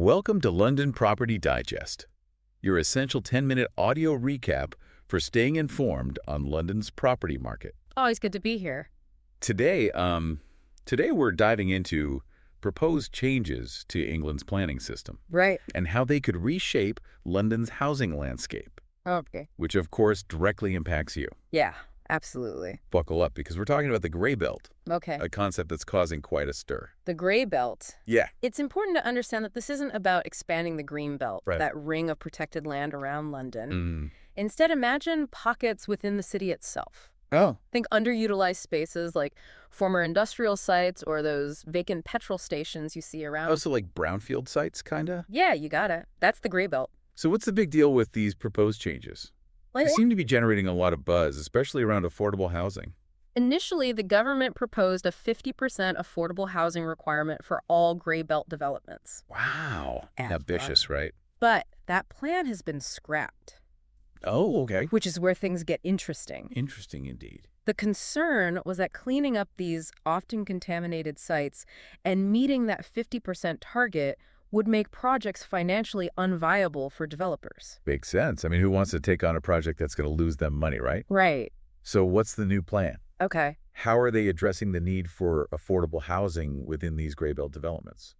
Welcome to London Property Digest, your essential 10-minute audio recap for staying informed on London's property market. Always good to be here. Today we're diving into proposed changes to England's planning system Right. and how they could reshape London's housing landscape, Okay. which of course directly impacts you. Yeah, absolutely. Buckle up because we're talking about the Greenbelt, Okay. a concept that's causing quite a stir. The Greenbelt. Yeah. It's important to understand that this isn't about expanding the Greenbelt, Right. that ring of protected land around London. Mm. Instead, imagine pockets within the city itself. Oh. Think underutilized spaces like former industrial sites or those vacant petrol stations you see around. Oh, so like brownfield sites, kinda? Yeah, you got it. That's the Greenbelt. So what's the big deal with these proposed changes? They seem to be generating a lot of buzz, especially around affordable housing. Initially, the government proposed a 50% affordable housing requirement for all Greenbelt developments. Wow. And Ambitious, right? But that plan has been scrapped, Oh, okay. which is where things get interesting. Interesting indeed. The concern was that cleaning up these often contaminated sites and meeting that 50% target would make projects financially unviable for developers. Makes sense. I mean, who wants to take on a project that's going to lose them money, right? Right. So what's the new plan? Okay. How are they addressing the need for affordable housing within these Greenbelt developments?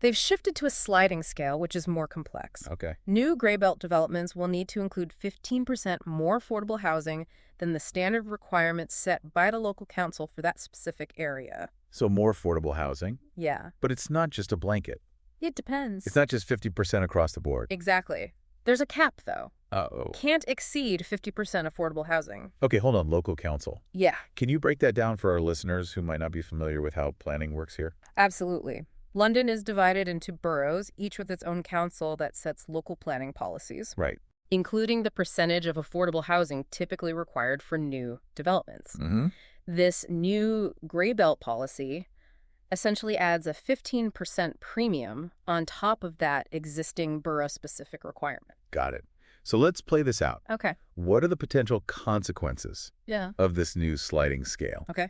They've shifted to a sliding scale, which is more complex. Okay. New Greenbelt developments will need to include 15% more affordable housing than the standard requirements set by the local council for that specific area. So more affordable housing, Yeah. but it's not just a blanket. It depends. It's not just 50% across the board. Exactly. There's a cap, though. Uh-oh. Can't exceed 50% affordable housing. Okay, hold on. Local council. Yeah, Can you break that down for our listeners who might not be familiar with how planning works here? absolutely. London is divided into boroughs, each with its own council that sets local planning policies, Right. including the percentage of affordable housing typically required for new developments. Mm-hmm. This new Greenbelt policy essentially adds a 15% premium on top of that existing borough-specific requirement. Got it. So let's play this out. Okay. What are the potential consequences Yeah. of this new sliding scale? Okay.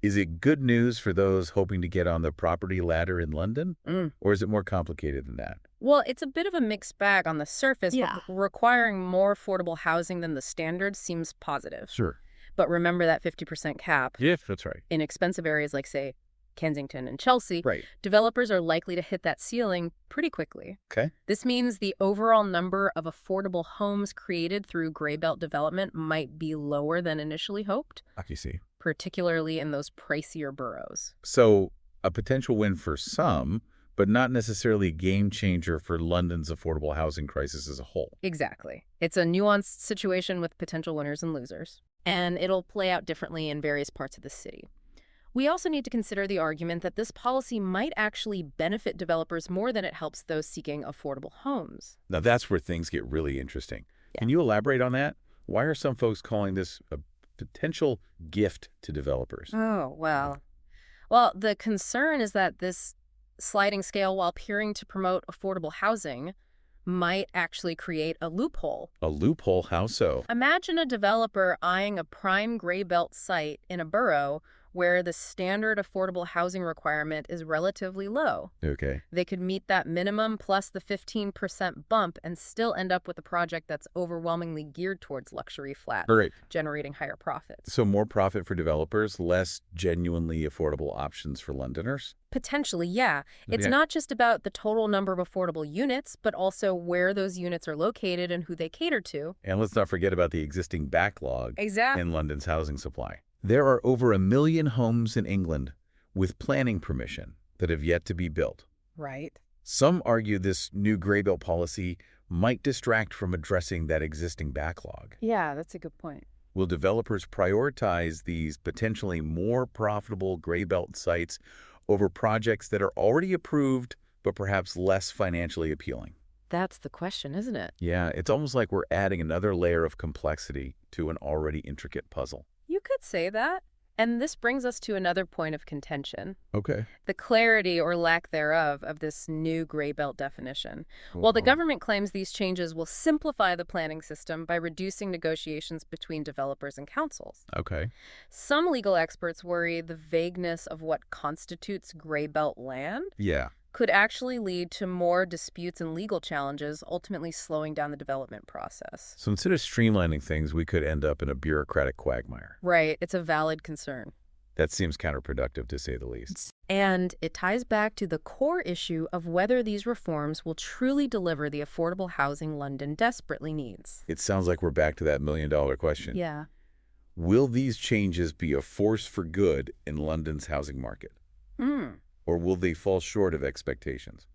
Is it good news for those hoping to get on the property ladder in London? Or is it more complicated than that? Well, it's a bit of a mixed bag on the surface, Yeah. but requiring more affordable housing than the standard seems positive. Sure. But remember that 50% cap. Yeah, that's right. In expensive areas like, say, Kensington and Chelsea, Right. developers are likely to hit that ceiling pretty quickly. Okay. This means the overall number of affordable homes created through Greenbelt development might be lower than initially hoped, I see. particularly in those pricier boroughs. So a potential win for some, but not necessarily a game changer for London's affordable housing crisis as a whole. Exactly. It's a nuanced situation with potential winners and losers, and it'll play out differently in various parts of the city. We also need to consider the argument that this policy might actually benefit developers more than it helps those seeking affordable homes. Now that's where things get really interesting. Yeah. Can you elaborate on that? Why are some folks calling this a potential gift to developers? Oh, well, the concern is that this sliding scale, while appearing to promote affordable housing, might actually create a loophole. A loophole? How so? Imagine a developer eyeing a prime Greenbelt site in a borough where the standard affordable housing requirement is relatively low. Okay. They could meet that minimum plus the 15% bump and still end up with a project that's overwhelmingly geared towards luxury flats, All right. generating higher profits. So more profit for developers, less genuinely affordable options for Londoners? Potentially, yeah. It's Okay. not just about the total number of affordable units, but also where those units are located and who they cater to. And let's not forget about the existing backlog Exactly. in London's housing supply. There are over 1 million homes in England with planning permission that have yet to be built. Right. Some argue this new Greenbelt policy might distract from addressing that existing backlog. Yeah, that's a good point. Will developers prioritize these potentially more profitable Greenbelt sites over projects that are already approved but perhaps less financially appealing? That's the question, isn't it? Yeah, it's almost like we're adding another layer of complexity to an already intricate puzzle. You could say that. And this brings us to another point of contention. Okay. The clarity or lack thereof of this new Greenbelt definition. While the government claims these changes will simplify the planning system by reducing negotiations between developers and councils, Okay. some legal experts worry the vagueness of what constitutes Greenbelt land Yeah. could actually lead to more disputes and legal challenges, ultimately slowing down the development process. So instead of streamlining things, we could end up in a bureaucratic quagmire. Right, it's a valid concern. That seems counterproductive, to say the least. And it ties back to the core issue of whether these reforms will truly deliver the affordable housing London desperately needs. It sounds like we're back to that million-dollar question. Yeah. Will these changes be a force for good in London's housing market? Or will they fall short of expectations?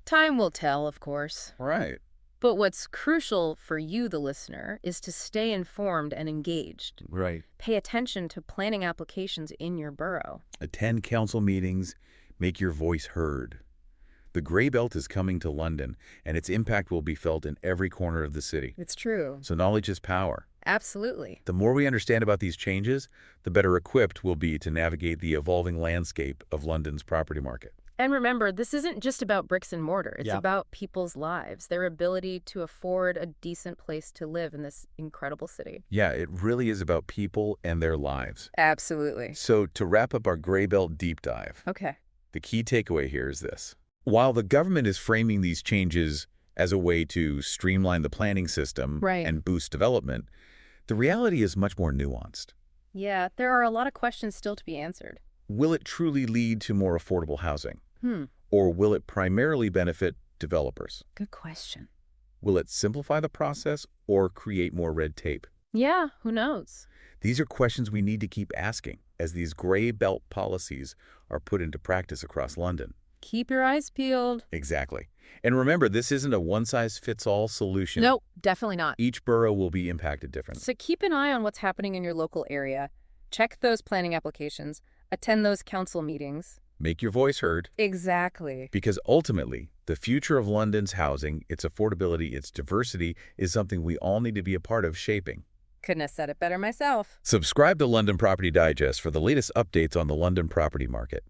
Time will tell, of course. Right. But what's crucial for you, the listener, is to stay informed and engaged. Right. Pay attention to planning applications in your borough. Attend council meetings. Make your voice heard. The Greenbelt is coming to London, and its impact will be felt in every corner of the city. It's true. So knowledge is power. Absolutely. The more we understand about these changes, the better equipped we'll be to navigate the evolving landscape of London's property market. And remember, this isn't just about bricks and mortar. It's about people's lives, their ability to afford a decent place to live in this incredible city. Yeah, it really is about people and their lives. Absolutely. So to wrap up our Greenbelt deep dive, Okay. the key takeaway here is this. While the government is framing these changes as a way to streamline the planning system and boost development, the reality is much more nuanced. Yeah, there are a lot of questions still to be answered. Will it truly lead to more affordable housing? Or will it primarily benefit developers? Good question. Will it simplify the process or create more red tape? Yeah, who knows? These are questions we need to keep asking as these gray belt policies are put into practice across London. Keep your eyes peeled. Exactly. And remember, this isn't a one-size-fits-all solution. No, definitely not. Each borough will be impacted differently. So keep an eye on what's happening in your local area. Check those planning applications. Attend those council meetings. Make your voice heard. Exactly. Because ultimately, the future of London's housing, its affordability, its diversity, is something we all need to be a part of shaping. Couldn't have said it better myself. Subscribe to London Property Digest for the latest updates on the London property market.